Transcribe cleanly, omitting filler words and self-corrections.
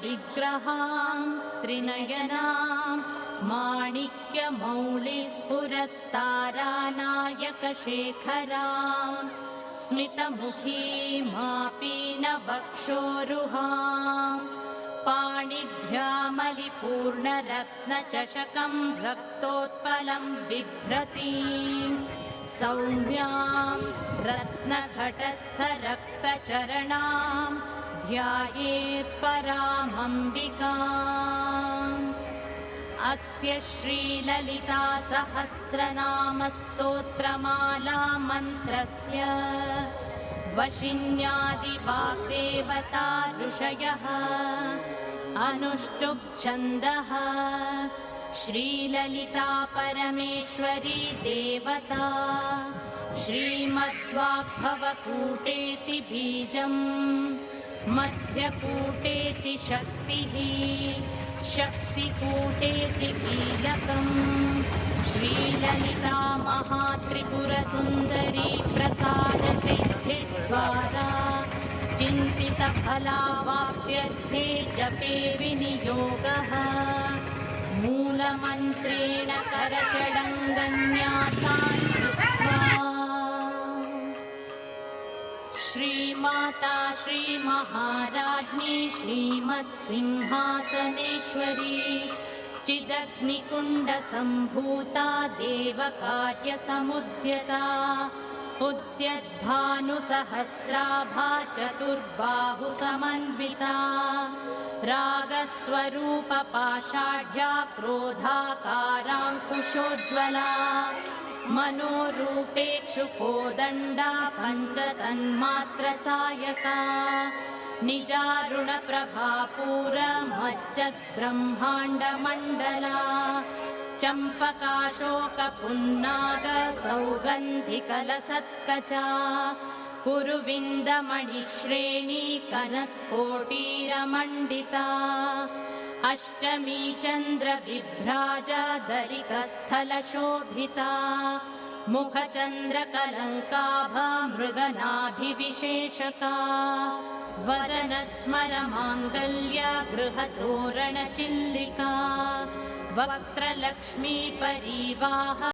विग्रहां त्रिनयनां माणिक्यमौलिस्फुरत्तारानायकशेखरां स्मितमुखीमापीनवक्षोरुहां पाणिभ्यामलिपूर्णरत्नचषकं रक्तोत्पलं बिभ्रतीं सौम्यां रत्नघटस्थरक्तचरणां ध्यायेत्परामम्बिकाम्। अस्य श्रीललिता सहस्रनामस्तोत्रमाला मन्त्रस्य वशिन्यादिवाग्देवता ऋषयः अनुष्टुप् छन्दः श्रीललिता परमेश्वरी देवता श्रीमद्वाग्भवकूटेति बीजम् मध्यकूटेति शक्तिः शक्तिकूटेति कीलकम् श्रीललिता महात्रिपुरसुन्दरी प्रसादसिद्धिद्वारा चिन्तितफलावाप्त्यर्थे जपे विनियोगः मूलमन्त्रेण करषडङ्गन्यासान् कृत्वा श्रीमाता श्रीमहाराज्ञी श्रीमत्सिंहासनेश्वरी चिदग्निकुण्डसम्भूता देवकार्यसमुद्यता उद्यद्भानुसहस्राभा चतुर्बाहुसमन्विता रागस्वरूपपाषाढ्या क्रोधाकाराङ्कुशोज्ज्वला मनोरूपेक्षुकोदण्डा पञ्चतन्मात्रसायका निजारुणप्रभापूरमज्जद्ब्रह्माण्डमण्डला चम्पकाशोकपुन्नाग सौगन्धिकलसत्कचा कुरुविन्दमणिश्रेणी कनत्कोटीरमण्डिता अष्टमी चन्द्रविभ्राजदलिकस्थलशोभिता मुखचन्द्रकलङ्काभा मृगनाभिविशेषका वदनस्मरमाङ्गल्य गृहतोरणचिल्लिका वक्त्रलक्ष्मी परिवाह